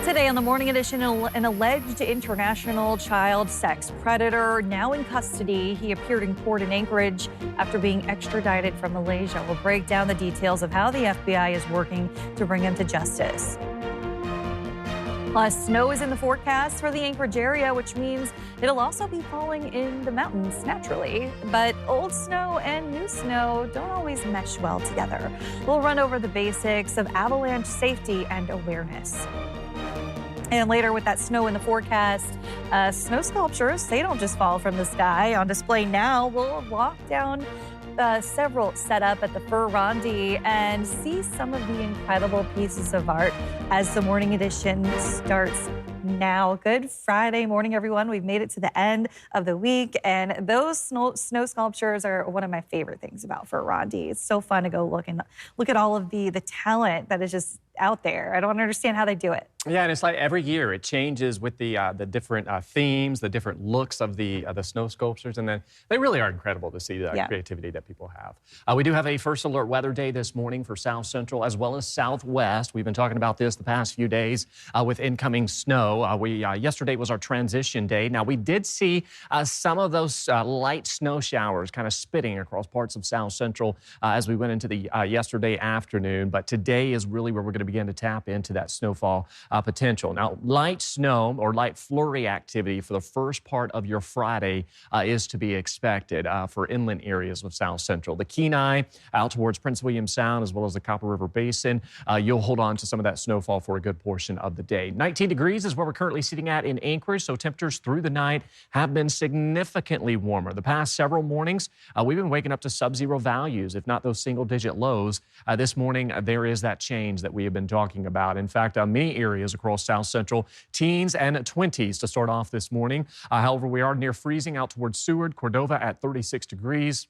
Today on the Morning Edition, an alleged international child sex predator now in custody. He appeared in court in Anchorage after being extradited from Malaysia. We'll break down the details of how the FBI is working to bring him to justice. Plus, snow is in the forecast for the Anchorage area, which means it'll also be falling in the mountains naturally. But old snow and new snow don't always mesh well together. We'll run over the basics of avalanche safety and awareness. And later, with that snow in the forecast, snow sculptures, they don't just fall from the sky. On display now, we'll walk down several set up at the Fur-Rondi and see some of the incredible pieces of art as the Morning Edition starts now. Good Friday morning, everyone. We've made it to the end of the week, and those snow sculptures are one of my favorite things about Fur-Rondi. It's so fun to go look at all of the talent that is just out there. I don't understand how they do it. Yeah, and it's like every year it changes with the different themes, the different looks of the snow sculptures, and then they really are incredible to see the creativity that people have. We do have a first alert weather day this morning for South Central as well as Southwest. We've been talking about this the past few days with incoming snow. Yesterday was our transition day. Now, we did see some of those light snow showers kind of spitting across parts of South Central as we went into the yesterday afternoon, but today is really where we're going to begin to tap into that snowfall potential. Now, light snow or light flurry activity for the first part of your Friday is to be expected for inland areas of South Central. The Kenai out towards Prince William Sound as well as the Copper River Basin, you'll hold on to some of that snowfall for a good portion of the day. 19 degrees is where we're currently sitting at in Anchorage, so temperatures through the night have been significantly warmer. The past several mornings, we've been waking up to sub-zero values, if not those single-digit lows. This morning, there is that change that we have been talking about. In fact, many areas across South Central, teens and 20s to start off this morning. However, we are near freezing out towards Seward, Cordova at 36 degrees.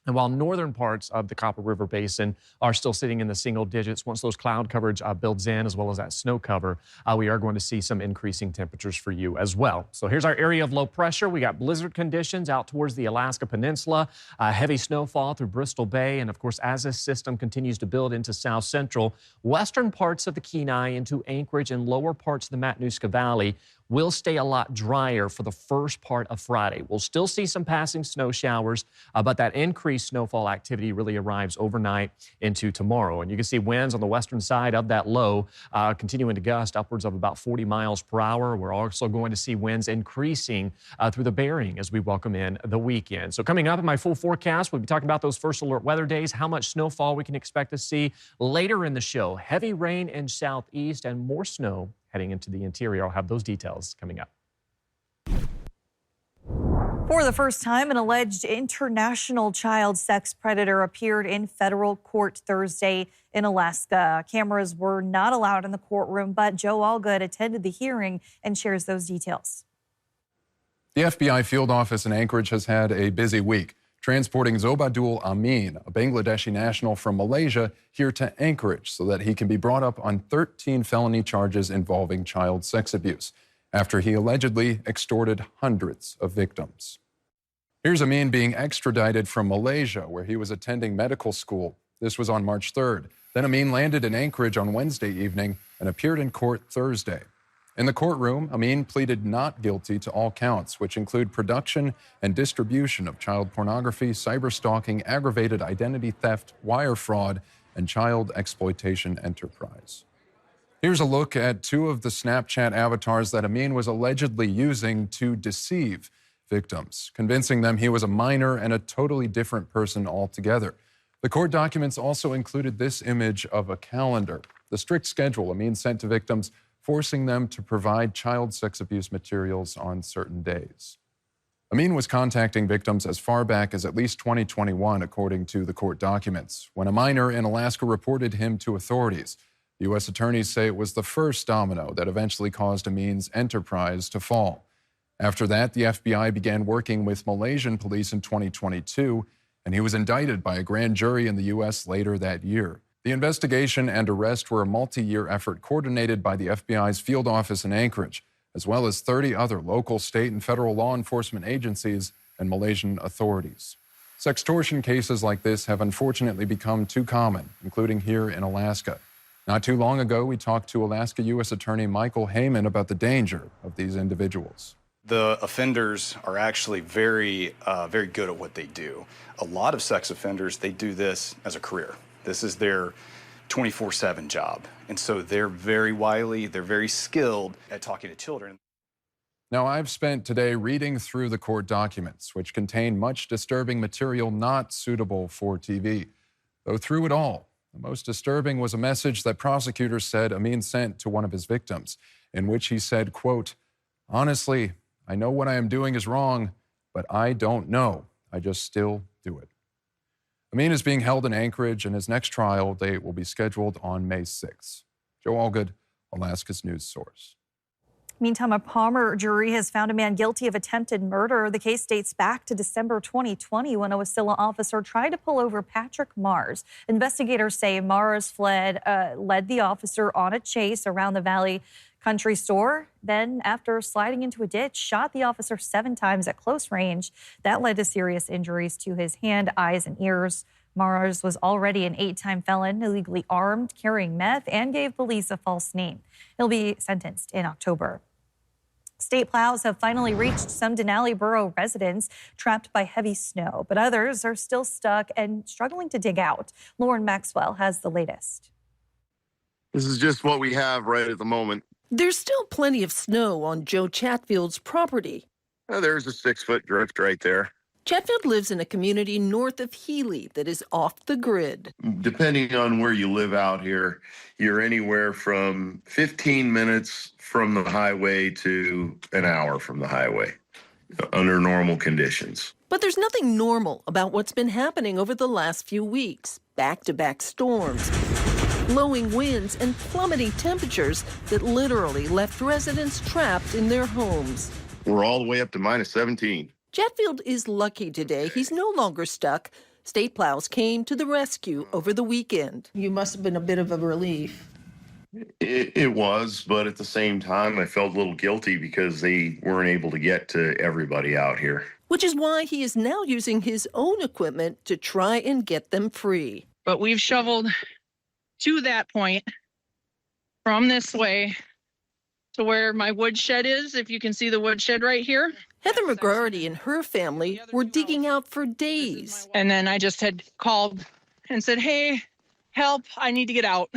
And while northern parts of the Copper River Basin are still sitting in the single digits, once those cloud coverage builds in, as well as that snow cover, we are going to see some increasing temperatures for you as well. So here's our area of low pressure. We got blizzard conditions out towards the Alaska Peninsula, heavy snowfall through Bristol Bay, and of course, as this system continues to build into South Central, western parts of the Kenai into Anchorage and lower parts of the Matanuska Valley will stay a lot drier for the first part of Friday. We'll still see some passing snow showers, but that increased snowfall activity really arrives overnight into tomorrow. And you can see winds on the western side of that low continuing to gust upwards of about 40 miles per hour. We're also going to see winds increasing through the Bering as we welcome in the weekend. So coming up in my full forecast, we'll be talking about those first alert weather days, how much snowfall we can expect to see later in the show. Heavy rain in southeast and more snow heading into the interior. I'll have those details coming up. For the first time, an alleged international child sex predator appeared in federal court Thursday in Alaska. Cameras were not allowed in the courtroom, but Joe Allgood attended the hearing and shares those details. The FBI field office in Anchorage has had a busy week, transporting Zobadul Amin, a Bangladeshi national from Malaysia, here to Anchorage so that he can be brought up on 13 felony charges involving child sex abuse, after he allegedly extorted hundreds of victims. Here's Amin being extradited from Malaysia, where he was attending medical school. This was on March 3rd. Then Amin landed in Anchorage on Wednesday evening and appeared in court Thursday. In the courtroom, Amin pleaded not guilty to all counts, which include production and distribution of child pornography, cyberstalking, aggravated identity theft, wire fraud, and child exploitation enterprise. Here's a look at two of the Snapchat avatars that Amin was allegedly using to deceive victims, convincing them he was a minor and a totally different person altogether. The court documents also included this image of a calendar, the strict schedule Amin sent to victims, forcing them to provide child sex abuse materials on certain days. Amin was contacting victims as far back as at least 2021, according to the court documents, when a minor in Alaska reported him to authorities. U.S. attorneys say it was the first domino that eventually caused Amin's enterprise to fall. After that, the FBI began working with Malaysian police in 2022, and he was indicted by a grand jury in the U.S. later that year. The investigation and arrest were a multi-year effort coordinated by the FBI's field office in Anchorage, as well as 30 other local, state, and federal law enforcement agencies and Malaysian authorities. Sextortion cases like this have unfortunately become too common, including here in Alaska. Not too long ago, we talked to Alaska U.S. Attorney Michael Heyman about the danger of these individuals. The offenders are actually very good at what they do. A lot of sex offenders, they do this as a career. This is their 24/7 job. And so they're very wily, they're very skilled at talking to children. Now, I've spent today reading through the court documents, which contain much disturbing material not suitable for TV. Though through it all, the most disturbing was a message that prosecutors said Amin sent to one of his victims, in which he said, quote, "Honestly, I know what I am doing is wrong, but I don't know. I just still do it." Amin is being held in Anchorage, and his next trial date will be scheduled on May 6th. Joe Allgood, Alaska's news source. Meantime, a Palmer jury has found a man guilty of attempted murder. The case dates back to December 2020 when a Wasilla officer tried to pull over Patrick Mars. Investigators say Mars led the officer on a chase around the Valley Country Store. Then, after sliding into a ditch, shot the officer 7 times at close range. That led to serious injuries to his hand, eyes, and ears. Mars was already an 8-time felon, illegally armed, carrying meth, and gave police a false name. He'll be sentenced in October. State plows have finally reached some Denali Borough residents trapped by heavy snow, but others are still stuck and struggling to dig out. Lauren Maxwell has the latest. This is just what we have right at the moment. There's still plenty of snow on Joe Chatfield's property. There's a 6-foot drift right there. Chatfield lives in a community north of Healy that is off the grid. Depending on where you live out here, you're anywhere from 15 minutes from the highway to an hour from the highway under normal conditions. But there's nothing normal about what's been happening over the last few weeks. Back-to-back storms, blowing winds, and plummeting temperatures that literally left residents trapped in their homes. We're all the way up to minus 17. Chatfield is lucky today. He's no longer stuck. State plows came to the rescue over the weekend. You must have been a bit of a relief. It was, but at the same time, I felt a little guilty because they weren't able to get to everybody out here. Which is why he is now using his own equipment to try and get them free. But we've shoveled to that point from this way to where my woodshed is, if you can see the woodshed right here. Heather McGrarty and her family were digging out for days. And then I just had called and said, hey, help, I need to get out.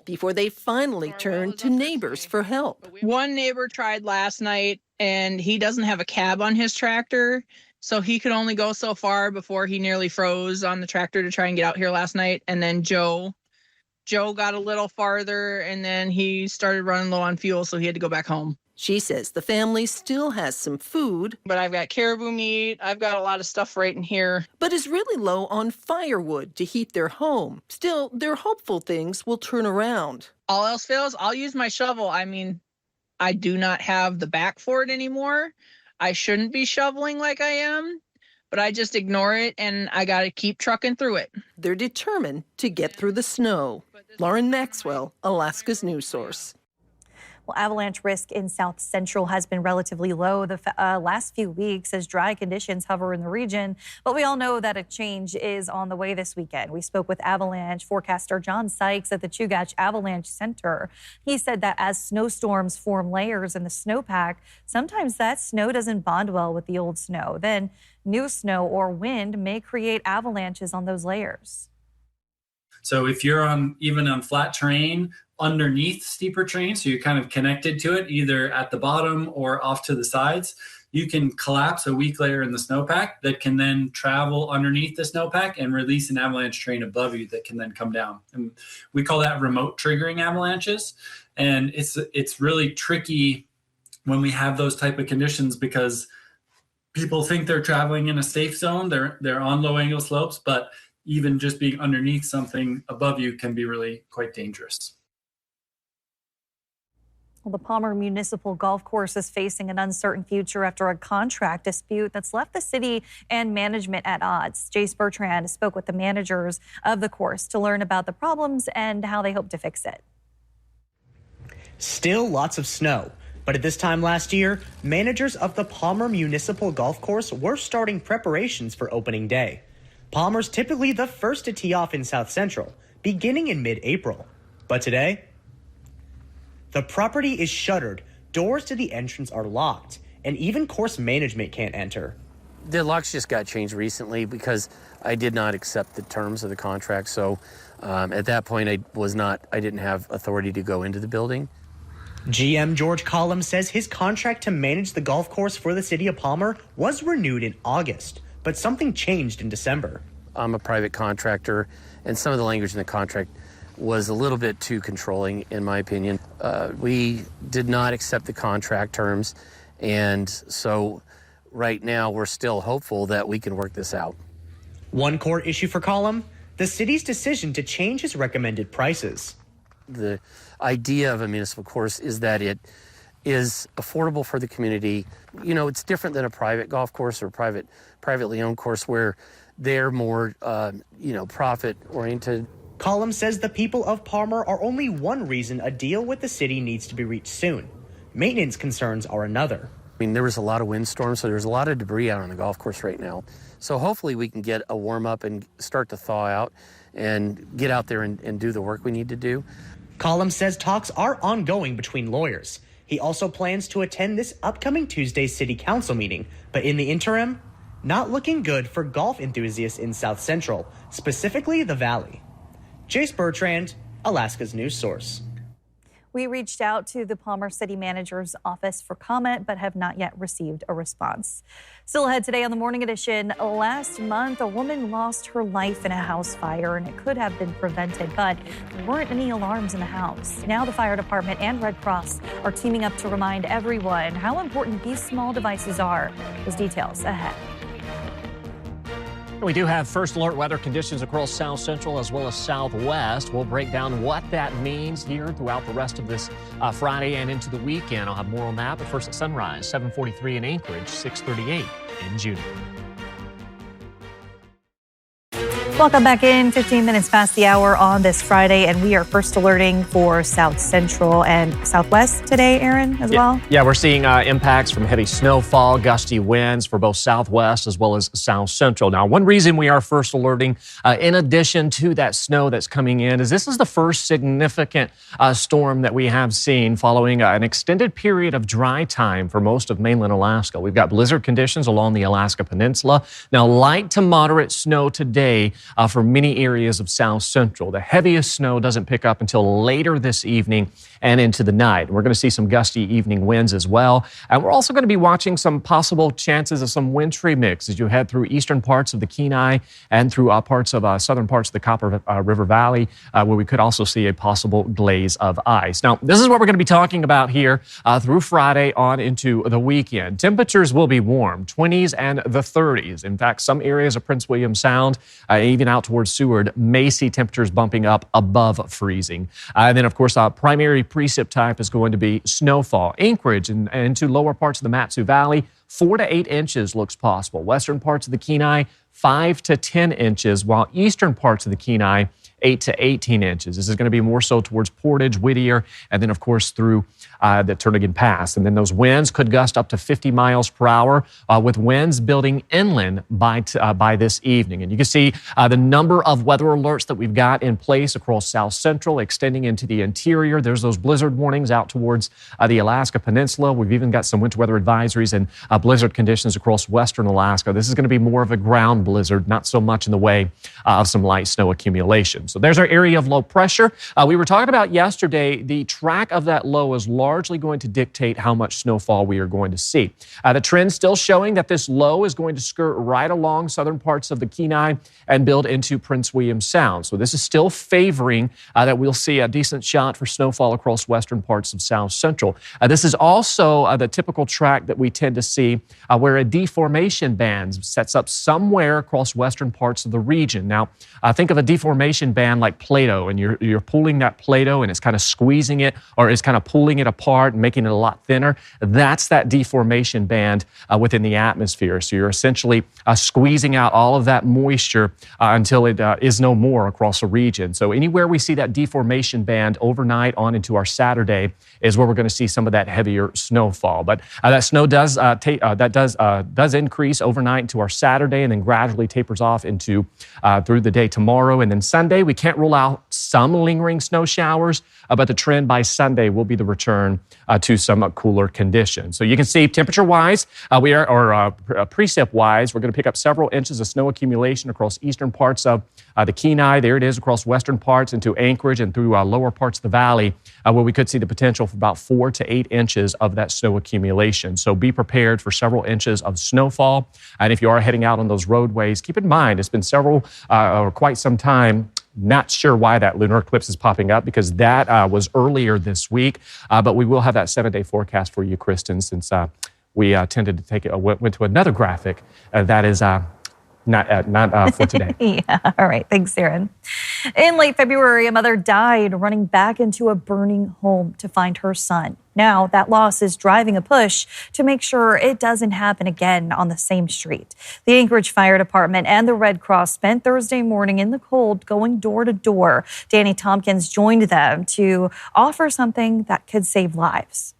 Before they finally turned to neighbors for help. One neighbor tried last night, and he doesn't have a cab on his tractor, so he could only go so far before he nearly froze on the tractor to try and get out here last night. And then Joe got a little farther, and then he started running low on fuel, so he had to go back home. She says the family still has some food. But I've got caribou meat. I've got a lot of stuff right in here. But is really low on firewood to heat their home. Still, they're hopeful things will turn around. All else fails, I'll use my shovel. I mean, I do not have the back for it anymore. I shouldn't be shoveling like I am, but I just ignore it, and I got to keep trucking through it. They're determined to get through the snow. Lauren Maxwell, Alaska's news source. Well, avalanche risk in South Central has been relatively low the last few weeks as dry conditions hover in the region. But we all know that a change is on the way this weekend. We spoke with avalanche forecaster John Sykes at the Chugach Avalanche Center. He said that as snowstorms form layers in the snowpack, sometimes that snow doesn't bond well with the old snow. Then new snow or wind may create avalanches on those layers. So if you're even on flat terrain, underneath steeper terrain, so you're kind of connected to it, either at the bottom or off to the sides, you can collapse a weak layer in the snowpack that can then travel underneath the snowpack and release an avalanche train above you that can then come down. And we call that remote triggering avalanches. And it's really tricky when we have those type of conditions because people think they're traveling in a safe zone. They're on low angle slopes, but even just being underneath something above you can be really quite dangerous. Well, the Palmer Municipal Golf Course is facing an uncertain future after a contract dispute that's left the city and management at odds. Jace Bertrand spoke with the managers of the course to learn about the problems and how they hope to fix it. Still lots of snow, but at this time last year, managers of the Palmer Municipal Golf Course were starting preparations for opening day. Palmer's typically the first to tee off in South Central, beginning in mid-April. But today, the property is shuttered, doors to the entrance are locked, and even course management can't enter. The locks just got changed recently because I did not accept the terms of the contract. So at that point, I didn't have authority to go into the building. GM George Collum says his contract to manage the golf course for the city of Palmer was renewed in August, but something changed in December. I'm a private contractor, and some of the language in the contract was a little bit too controlling, in my opinion. We did not accept the contract terms, and so right now we're still hopeful that we can work this out. One court issue for Collum, the city's decision to change its recommended prices. The idea of a municipal course is that it is affordable for the community. You know, it's different than a private golf course or privately owned course where they're more, profit-oriented. Collum says the people of Palmer are only one reason a deal with the city needs to be reached soon. Maintenance concerns are another. I mean, there was a lot of windstorms, so there's a lot of debris out on the golf course right now. So hopefully we can get a warm-up and start to thaw out and get out there and do the work we need to do. Collum says talks are ongoing between lawyers. He also plans to attend this upcoming Tuesday's city council meeting, but in the interim, not looking good for golf enthusiasts in South Central, specifically the Valley. Jace Bertrand, Alaska's news source. We reached out to the Palmer City Manager's office for comment, but have not yet received a response. Still ahead today on the Morning Edition, last month, a woman lost her life in a house fire, and it could have been prevented, but there weren't any alarms in the house. Now the fire department and Red Cross are teaming up to remind everyone how important these small devices are. Those details ahead. We do have first alert weather conditions across South Central as well as Southwest. We'll break down what that means here throughout the rest of this Friday and into the weekend. I'll have more on that, but first at sunrise, 7:43 in Anchorage, 6:38 in June. Welcome back in. 15 minutes past the hour on this Friday, and we are first alerting for South Central and Southwest today, Aaron, as well. Yeah, we're seeing impacts from heavy snowfall, gusty winds for both Southwest as well as South Central. Now, one reason we are first alerting, in addition to that snow that's coming in, is this is the first significant storm that we have seen following an extended period of dry time for most of mainland Alaska. We've got blizzard conditions along the Alaska Peninsula. Now, light to moderate snow today for many areas of South Central. The heaviest snow doesn't pick up until later this evening and into the night. We're going to see some gusty evening winds as well. And we're also going to be watching some possible chances of some wintry mix as you head through eastern parts of the Kenai and through parts of southern parts of the Copper River Valley, where we could also see a possible glaze of ice. Now, this is what we're going to be talking about here through Friday on into the weekend. Temperatures will be warm, 20s and the 30s. In fact, some areas of Prince William Sound, even out towards Seward, may see temperatures bumping up above freezing. And then, of course, primary precip type is going to be snowfall. Anchorage and into lower parts of the Mat-Su Valley, 4 to 8 inches looks possible. Western parts of the Kenai, 5 to 10 inches, while eastern parts of the Kenai, 8 to 18 inches. This is going to be more so towards Portage, Whittier, and then, of course, through the Turnagain Pass. And then those winds could gust up to 50 miles per hour with winds building inland by this evening. And you can see the number of weather alerts that we've got in place across South Central, extending into the interior. There's those blizzard warnings out towards the Alaska Peninsula. We've even got some winter weather advisories and blizzard conditions across western Alaska. This is going to be more of a ground blizzard, not so much in the way of some light snow accumulation. So there's our area of low pressure. We were talking about yesterday, the track of that low is largely going to dictate how much snowfall we are going to see. The trend still showing that this low is going to skirt right along southern parts of the Kenai and build into Prince William Sound. So this is still favoring that we'll see a decent shot for snowfall across western parts of South Central. This is also the typical track that we tend to see where a deformation band sets up somewhere across western parts of the region. Now, think of a deformation band like Play-Doh, and you're pulling that Play-Doh and it's kind of squeezing it, or it's kind of pulling it apart and making it a lot thinner. That's that deformation band within the atmosphere. So you're essentially squeezing out all of that moisture until it is no more across the region. So anywhere we see that deformation band overnight on into our Saturday is where we're going to see some of that heavier snowfall. But that snow does increase overnight into our Saturday and then gradually tapers off into through the day tomorrow. And then Sunday, we can't rule out some lingering snow showers, but the trend by Sunday will be the return to some cooler conditions. So you can see temperature-wise, precip-wise, we're going to pick up several inches of snow accumulation across eastern parts of the Kenai. There it is across western parts into Anchorage and through lower parts of the valley, where we could see the potential for about 4 to 8 inches of that snow accumulation. So be prepared for several inches of snowfall. And if you are heading out on those roadways, keep in mind it's been several or quite some time. Not sure why that lunar eclipse is popping up, because that was earlier this week. But we will have that 7-day forecast for you, Kristen, since we tended to went to another graphic that is not for today. Yeah, all right. Thanks, Aaron. In late February, a mother died running back into a burning home to find her son. Now, that loss is driving a push to make sure it doesn't happen again on the same street. The Anchorage Fire Department and the Red Cross spent Thursday morning in the cold going door to door. Danny Tompkins joined them to offer something that could save lives.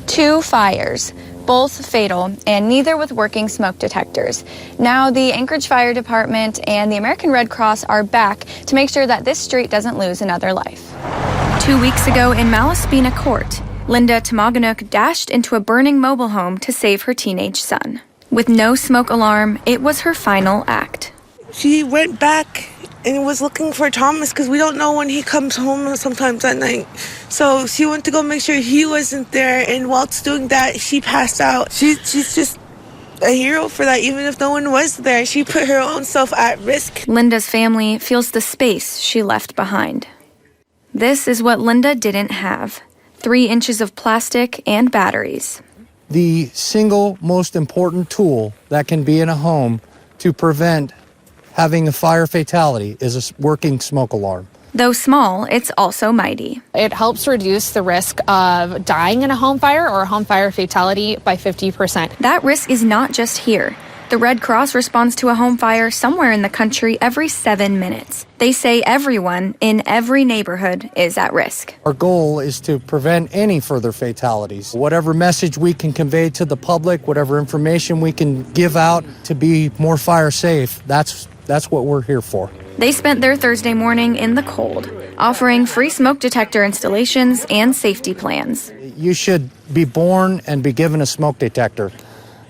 2 fires, both fatal, and neither with working smoke detectors. Now the Anchorage Fire Department and the American Red Cross are back to make sure that this street doesn't lose another life. 2 weeks ago in Malaspina Court, Linda Tamaganuk dashed into a burning mobile home to save her teenage son. With no smoke alarm, it was her final act. She went back and was looking for Thomas because we don't know when he comes home sometimes at night. So she went to go make sure he wasn't there, and whilst doing that, she passed out. She's just a hero for that. Even if no one was there, she put her own self at risk. Linda's family feels the space she left behind. This is what Linda didn't have: 3 inches of plastic and batteries. The single most important tool that can be in a home to prevent having a fire fatality is a working smoke alarm. Though small, it's also mighty. It helps reduce the risk of dying in a home fire or a home fire fatality by 50%. That risk is not just here. The Red Cross responds to a home fire somewhere in the country every 7 minutes. They say everyone in every neighborhood is at risk. Our goal is to prevent any further fatalities. Whatever message we can convey to the public, whatever information we can give out to be more fire safe, that's what we're here for. They spent their Thursday morning in the cold, offering free smoke detector installations and safety plans. You should be born and be given a smoke detector.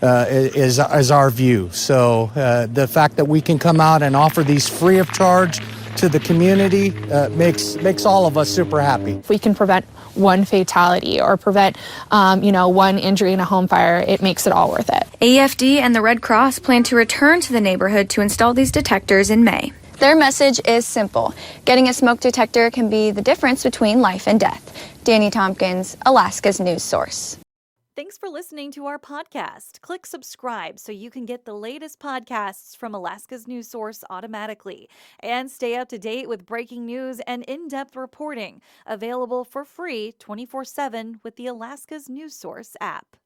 Is our view. So the fact that we can come out and offer these free of charge to the community makes all of us super happy. If we can prevent one fatality or prevent, one injury in a home fire, it makes it all worth it. AFD and the Red Cross plan to return to the neighborhood to install these detectors in May. Their message is simple: getting a smoke detector can be the difference between life and death. Danny Tompkins, Alaska's news source. Thanks for listening to our podcast. Click subscribe so you can get the latest podcasts from Alaska's news source automatically. And stay up to date with breaking news and in-depth reporting. Available for free 24/7 with the Alaska's news source app.